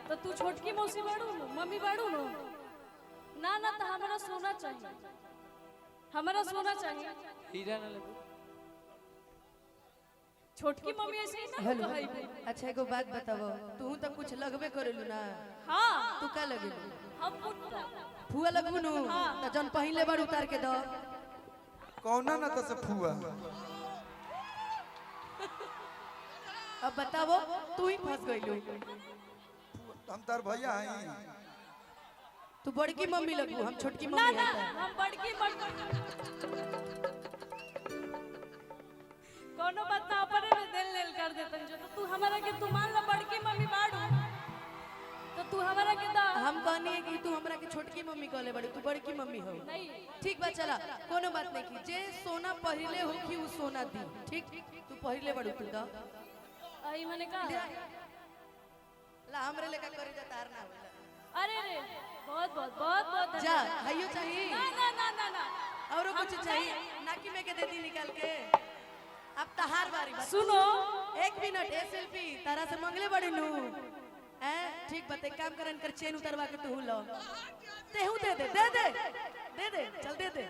तो तू छोटकी मौसी बाड़ू नो मम्मी बाड़ू नो ना ना तो हमारा सोना चाहिए, हमारा सोना चाहिए। हीरा ना लगो छोटकी मम्मी ऐसे ही ना हेलो कहई। अच्छा एगो बात बताओ, तू तो कुछ लगबे करेलू ना? हां तू का लगेलू? हम पुट्टा फुआ लगबू नु त जन पहिले बार उतार के दो। कौना ना तो से फुआ अब बताओ तू ही फंस गइलू। हम तार भैया हई। तू बड़की मम्मी लगबू, हम छोटकी ना मम्मी ना हई। हम बड़की कोनो बात ना अपने में दिल लेल कर देतन जो तो तू हमारा के तू मान ला बड़की मम्मी बाड़ू तो तू हमारा के दा। हम कहनी है कि तू हमरा के छोटकी मम्मी कहले बड़ी, तू बड़की मम्मी हो। नहीं ठीक बा चला कोनो बात नहीं की, जे सोना पहिले हो कि उ सोना दी। ठीक तू पहिले बड़ू तू दा। आई मैंने कहा ला हमरे लेका करे जा तार ना होला। अरे रे बहुत बहुत बहुत बहुत जा हइयो चाहिए ना ना ना ना ना औरो कुछ चाहिए? नाकी में के दे दी निकाल के। अब तहार बारी बा। सुनो 1 मिनट ए सेल्फी तारा से मंगले बड़ी नु हैं? ठीक बते काम करन कर चेन उतरवा के तू लो तेहू दे दे दे दे दे दे चल दे दे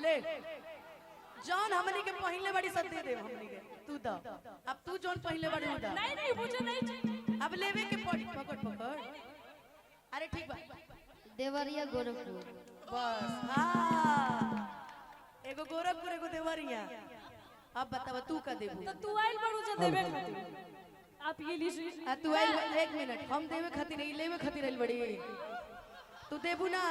ले जॉन हमनी के पहले बड़ी सब दे दे हमनी के तू दा। अब तू जॉन पहले बड़ी दा। नहीं नहीं मुझे नहीं चाहिए। अब लेवे के पड़ी पकड़ पकड़। अरे ठीक बा देवरिया गोरखपुर। बस हां एगो गोरखपुर एगो देवरिया। अब बतावा तू का देबू? तो तू आइल बड़ू जे देवे खातिर आप ये लीजिए। आ तू आइल 1 मिनट हम देवे खातिर नहीं लेवे खातिर आइल बड़ी। तू देबू ना?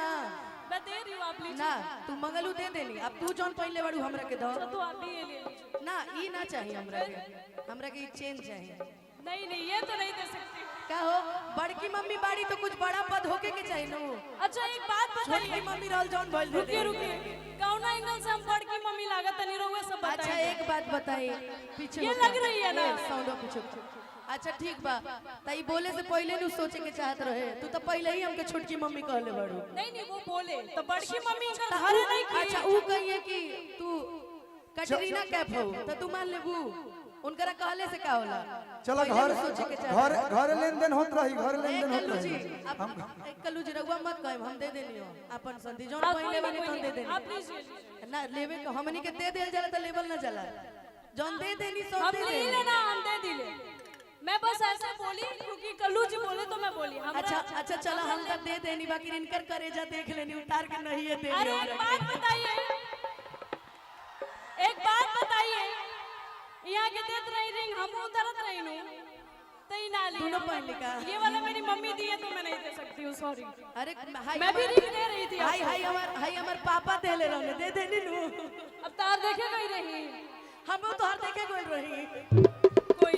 मैं दे रही हूँ आप लीजिए ना तू मंगलू दे देनी। अब तू जौन पहले बड़ू हमरा के दो तो आप भी ये ले लीजिए। ना। ई ना चाहिए हमरा के ई चेंज चाहिए। नहीं नहीं ये तो नहीं दे सकती। का हो बड़की मम्मी बाड़ी तो कुछ बड़ा पद होके के चाहिए नु। अच्छा एक बात छोटकी बताइए। मम्मी रहल जौन भइल दे रुकिए रुकिए कौना एंगल से हम बड़की मम्मी लागत नहीं रहुए सब बताइए। अच्छा एक बात बताई पीछे ये होके। लग रही है ना? साउंड पीछे। अच्छा ठीक बा तई बोले से पहले नु सोचे के चाहत रहे। तू तो पहले ही हमके छोटकी मम्मी कहले बड़ू। नहीं नहीं वो बोले तो बड़की मम्मी का घर नहीं की। अच्छा ऊ कहिए कि तू कटरीना कैफ हो तो तू मान लेबू? उनकरा कहले से का होला? चलो पहिले घर नु सोचे के चाहत घर रहे। घर लेन देन होत रही, घर लेन देन होत कल्लू जी रही। अब एक कल्लू जी रहुआ मत कहम हम दे देनी हो अपन संधि जोन आप पहले कोई वाले नहीं, तो दे कोई नहीं। आप देनी लीजिए ना। लेवे को हमनी के दे देल जाला तो लेवल ना जाला। जोन दे देनी सो हम दे ले देनी। लेना हम दे दिले। मैं बस ऐसे बोली क्योंकि कल्लू जी बोले तो मैं बोली। अच्छा अच्छा चलो हम तब दे देनी, बाकी इनकर करेजा देख लेनी उतार के नहीं है दे अरे एक बात बताइए, एक बात बताइए, यहाँ के देत रही रिंग हम उतरत रही नु तई ना ली। दोनों पहन लिखा। ये वाला मेरी मम्मी दी है तो मैं नहीं दे सकती हूँ सॉरी। अरे हाय मैं भी रिंग दे रही थी हाय हाय हमार पापा देले रहने दे देनी नु। अब तार देखे गई रही हम तो हर देखे गोल रही कोई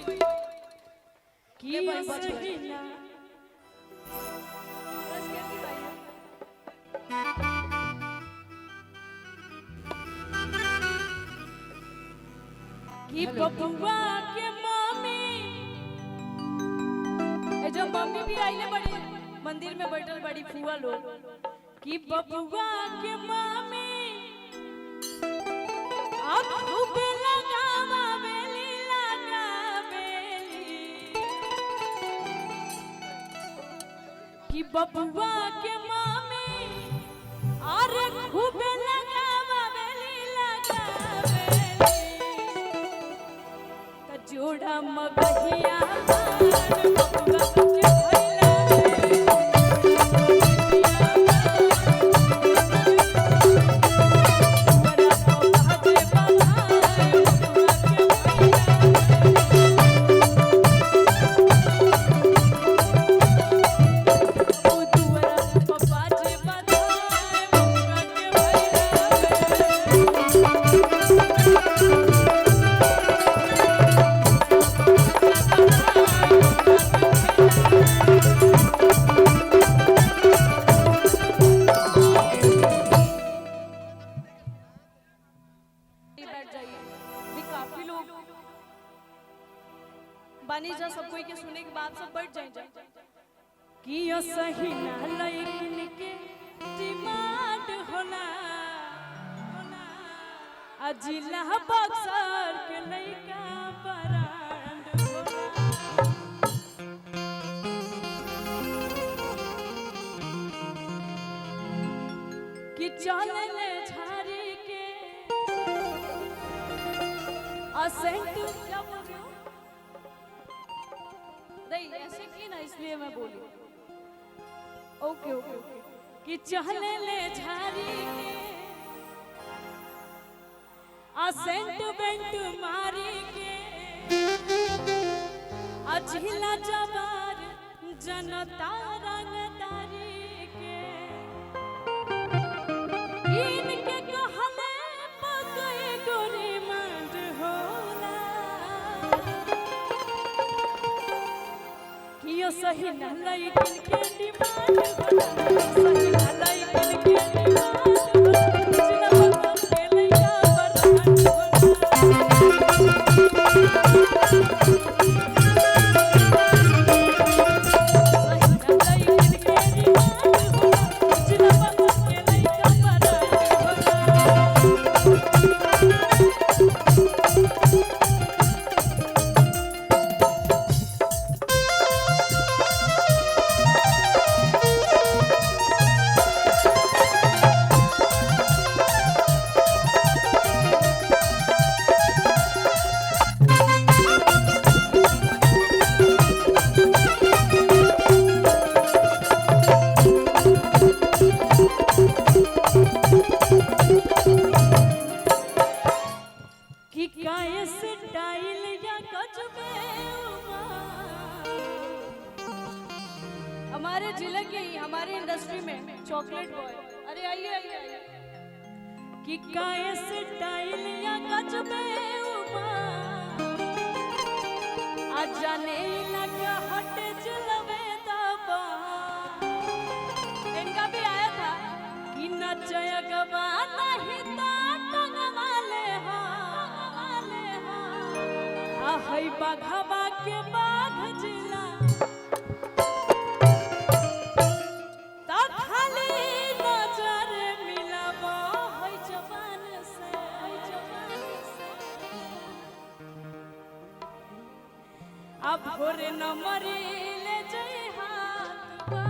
की ले भाई, बच गए। सही ना बस कैसी भाई की बबुआ के मम्मी ए जो मम्मी भी आइले बड़ी मंदिर में बैठल बड़ी फुआ लोग की बबुआ के मम्मी अब खूब लगावा बेली कि बबुआ के मम्मी अरे खूब लगावा बेली त जोड़ा मगहिया बबुआ के भइला बानी जा सब कोई के सुने के बाद सब बैठ जाए कि यो सही ना लइकिन के डिमांड होला अजिला बक्सर के लइका बरांड होला चले ले झाड़ी के असेंट क्या बोल रहे हो? नहीं ऐसे की ना, इसलिए मैं बोली। ओके ओके ओके कि चले ले झाड़ी के असेंट बेंट मारी के अझिला जवार जनता रंगदारी के इनके कहले पकए गोरी मंड होला कि यो सही न लइकिन के डिमांड होला, सही न लइकिन के डिमांड होला, जिला बकम के लइका बरहन हमारे जिले के ही हमारे इंडस्ट्री में चॉकलेट बॉय। अरे आइए आइए आइए कि काए स्टाइल या गजबे उमा आज जाने लगा हट जलवे दबा। इनका भी आया था कि नचय गवा नहीं ता टंग वाले हा हई बाघवा के बाघ जिला अब भोरे न मरी ले जई हाथ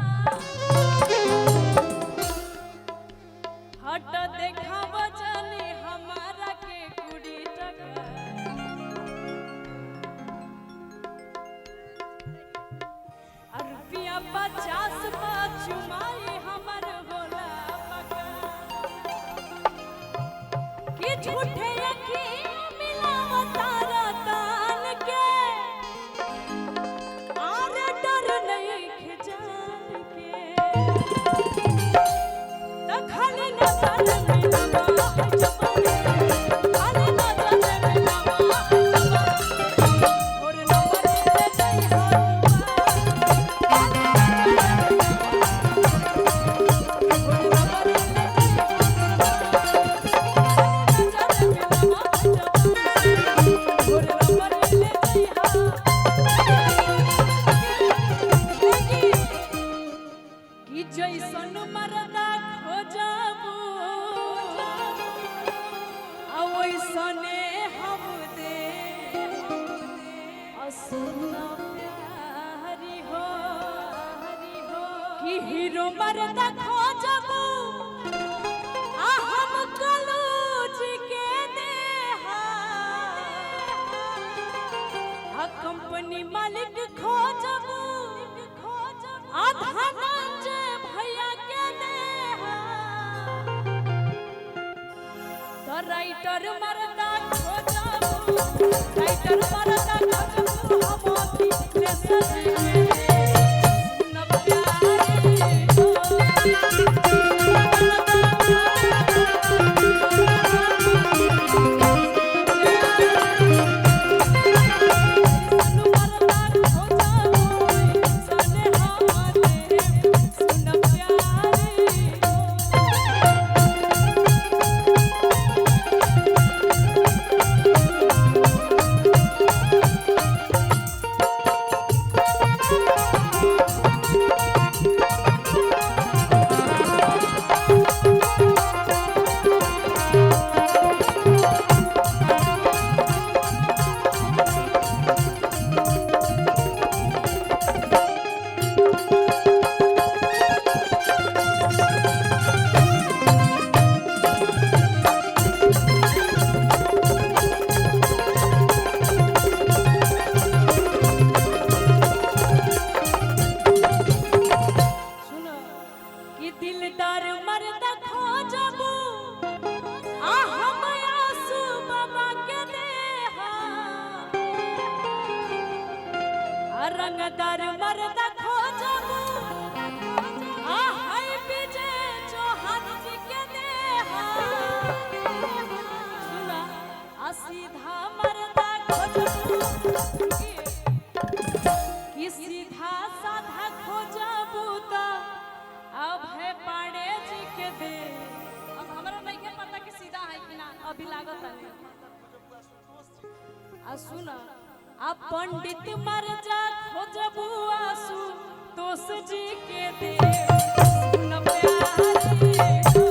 हट देखा बजनी हमारा के कुड़ी टका रुपया 50 चुमाई हमर होला पका कि झूठे यकीन मिलावता रतन के जैसन मरदा खोजबू वैसने हम दे सुना प्यारी हो कि हीरो मरदा खोजबू हम कलूज के दे कंपनी मालिक खोजबू आधा भैया के दे तो राइटर मरदा खोजबू राइटर मरदा खोजबू हम अभी ले सजी न प्यारी हो रंगदार मर्द खोजबू आ हाय विजय चौहान जी के देहा सुना आ सीधा मर्द खोजबू कि सीधा साधा खोजबू त अब है पाड़े जी के दे। अब हमरा नहीं के पता कि सीधा है कि ना, अभी लागत है आ सुना आ पंडित मर जा खोजबू आसू तोस जी के दे सुन प्यारी